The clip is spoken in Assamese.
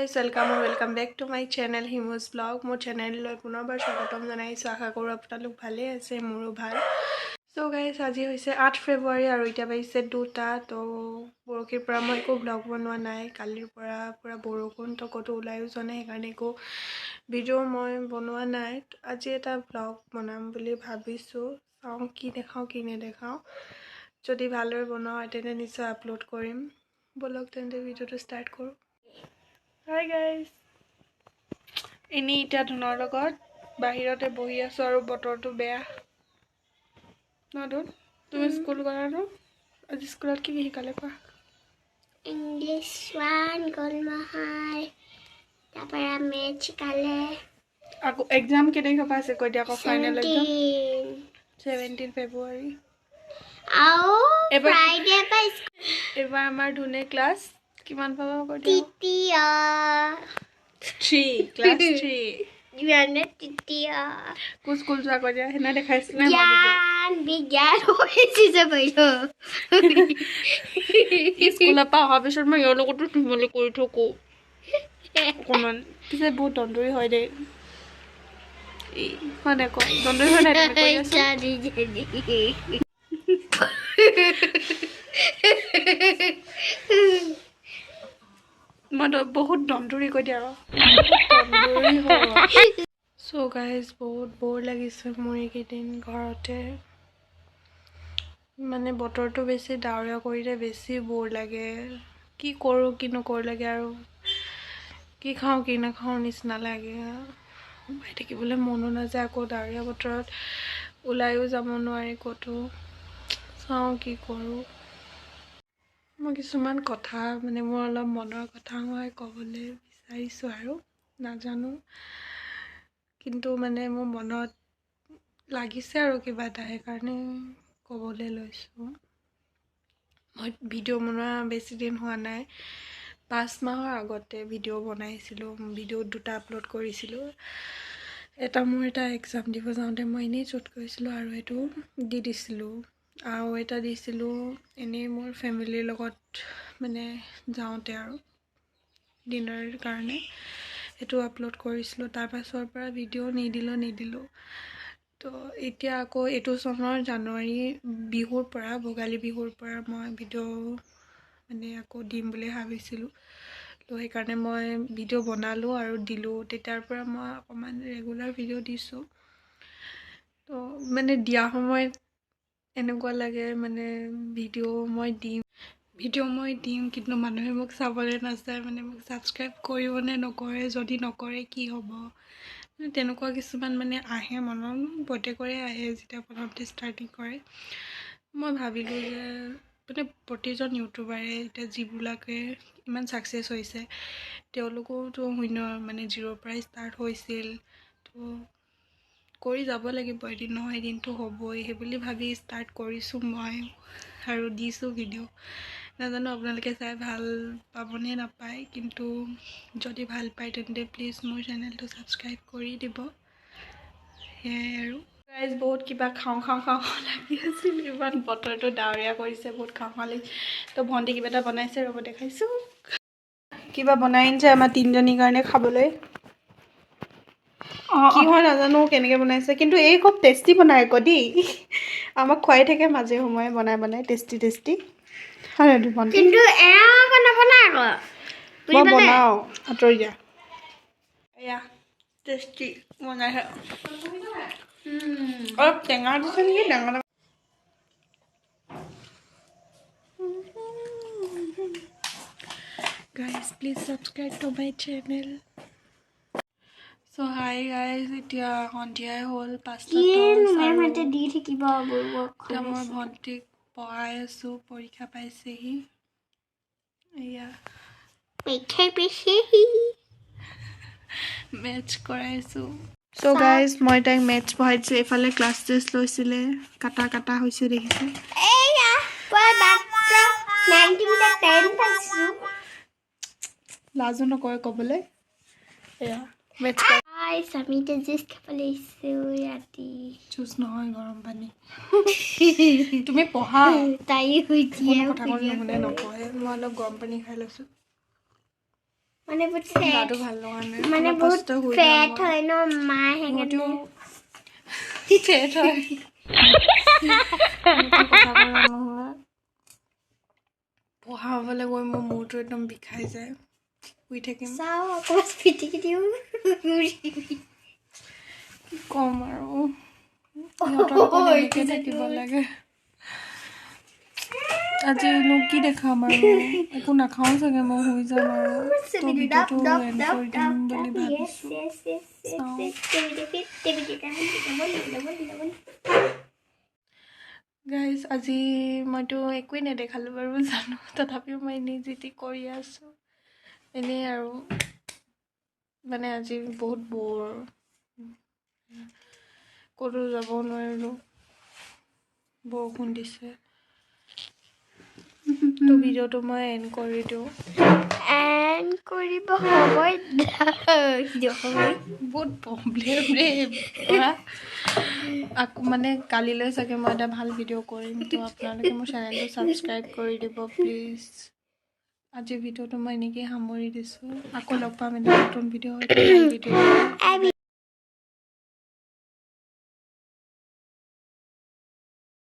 guys, welcome back to my channel Himu's vlog. Mo channel loi punorbar swagotom janaisu. Asha koru apnalok bhale ase, moru bhal. So guys, aji hoise 8 February aru eta baise 2ta to borokir pora moi ko vlog banwa nai. Kalir pora pura borokun to koto ulayu jone hekarne ko video moi banwa nai. Aji eta vlog banam boli bhabisu. Saum ki dekhao ki ne dekhao. Jodi bhalore banao tene niche upload korim. Bolok tente video to start koru. Hi guys. Ini ita dhunar logot bahirote bohi aso aru botor tu beya. Na don. Tumi school gora no? Aji school ki hikale pa? English 1 golmahar. Tapara math kale. Ako exam ke dekha paase ko dia ko final exam 17 17 February. Ao Friday pa Ebar amar dhune class kiman paba ko dia? titiya. 3 class 3. Jana titiya. Ko school ja ko dia hena dekhaisile na Jan bigan hoise je bhailo. School pa hobe shor ma yolo ko tumole kori thoko. Akonman pise bahut dondori hoy de. Hone ko dondori hoy na teme kori aso. Jani. Mado bahut dondori ko dia. So guys, bahut bore lagise moi kedin ghorote. Mane botor to besi dauria korire besi bore lage. Ki koru ki nokor lage aru ki khao ki na khao nisna lage. Bai thakibole mono na ja ko dauria botorot ulayu jabo noare koto. Sao ki koru. Moi kisuman kotha mane mor olop monor kotha moi kobole bisarisu aru najanu kintu mane mo monot lagise aru kiba ta he karne kobole loisu moi video bana besi din hoa nai 5 mahor agote video banaisilu video duta upload korisilu eta moi eta exam dibo jaunte moi ni shoot korisilu aru etu di disilu আৰু এটা দিছিলো এনে মোৰ ফ্যামিলিৰ লগত মানে যাওঁতে আৰু ডিনাৰ কাৰণে এটো আপলোড কৰিছিলো তাৰ পাছৰ পৰা ভিডিও নিদিলো তো এতিয়া আকৌ এটো সনৰ জানুৱাৰী বিহুৰ পৰা ভোগালী বিহুৰ পৰা মই ভিডিও মানে আকৌ দিম বুলি ভাবিছিলো তো সেই কাৰণে মই ভিডিও বনালো আৰু দিলো তেতাৰ পৰা মই অকমান ৰেগুলাৰ ভিডিও দিছো তো মানে দিয়া সময় এনেকুৱা লাগে মানে ভিডিও মই দিম কিন্তু মানুহে মোক চাবলে নাচায় মানে মোক সাবস্ক্ৰাইব কৰিবনে নকৰে যদি নকৰে কি হ'ব মানে তেনেকুৱা কিছুমান মানে আহে মনত প্ৰত্যেকৰে আহে যেতিয়া প্ৰথমতে ষ্টাৰ্টিং কৰে মই ভাবিলো যে মানে প্ৰতিজন ইউটিউবাৰে এটা জিবুলাকে ইমান সাকসেস হৈছে তেওঁলোকোতো শূন্য মানে জিৰ' পৰা ষ্টাৰ্ট হৈছিল তো কৰি যাব লাগিব এদিন নহয় এদিনটো হ'বই হে বুলি ভাবি ষ্টাৰ্ট কৰিছো মই আৰু দিছো ভিডিও নাজানো আপোনালোকে চাই ভাল পাবনে নাপায় কিন্তু যদি ভাল পায় তেন্তে প্লিজ মোৰ চেনেলটো সাবস্ক্ৰাইব কৰি দিব হে আৰু গাইজ বহুত কিবা খাও লাগি আছিল ইমান বতৰটো ডাৱৰীয়া কৰিছে বহুত খাও লাগি তো ভন্টি কিবা এটা বনাইছে ৰব দেখাইছো কিবা বনাইছে আমাৰ তিনজনীৰ কাৰণে খাবলৈ কি হয় নাজানো কেনেকৈ বনাইছে কিন্তু এই খুব টেস্টি বনায় কদি আমাক খুৱাই থাকে মাজে সময়ে বনাই টেস্টি হয় দুপন কিন্তু এয়া কোন বনাই আকৌ মই বনাও আতৰি যা এয়া টেস্টি বনাই অলপ টেঙা দিছে নেকি ডাঙৰ guys please subscribe to my channel so hi guys এতিয়া সন্ধিয়া হ'ল 5:10 মেমতে দি থাকিব বুলবক মই ভন্টিক পঢ়াই আছো পৰীক্ষা পাইছেহি এয়া মেথছ কৰাইছো so guys মই তাইক মেথছ পঢ়াইছো এফালে ক্লাছ টেষ্ট লৈছিলে কাটা হৈছে দেখিছে এয়া পই মাত্ৰ 90 মিনিট 10 পাইছো লাজো নকৰে কবলে এয়া মেথছ আই সামিতে জিস খাবলৈছো ৰাতি জুস নহয় গৰম পানী তুমি পঢ়া তাই হইছে কথা ক'লে নকয় মই অলপ গৰম পানী খাই লৈছো মানে বহুত ফেট গাটো ভাল লগা নাই মানে অলপ বহুত কষ্ট হৈ ফেট হয় ন মা হেঙেটো ফেট হয় কথা কৰা নহ'লে পঢ়াবলৈ গৈ মোৰ মূৰটো একদম বিষাই যায় শুই থাকিম চাও অকমান পিটিকি দিও কি ক'ম আৰু সিহঁতৰ লগত এনেকে থাকিব লাগে আজিনো কি দেখাম আৰু একো নাখাওঁ চাগে মই শুই যাম আৰু তো ভিডিঅ'টো এণ্ড কৰি দিম বুলি ভাবিছোঁ চাওঁ গাইজ আজি মইতো একোৱেই নেদেখালোঁ বাৰু জানো তথাপিও মই এনেই যি টি কৰি আছোঁ এনেই আৰু মানে আজি বহুত বৰ ক'তো যাব নোৱাৰিলোঁ বৰষুণ দিছে তো ভিডিঅ'টো মই এণ্ড কৰি দিওঁ এণ্ড কৰিব হ'বই বহুত প্ৰব্লেম ৰে আকৌ মানে কালিলৈ চাগে মই এটা ভাল ভিডিঅ' কৰিম তো আপোনালোকে মোৰ চেনেলটো ছাবস্ক্ৰাইব কৰি দিব প্লিজ আজিৰ ভিডিঅ'টো মই এনেকেই সামৰি দিছোঁ আকৌ লগ পাম এটা নতুন ভিডিঅ' এটা ভাল ভিডিঅ'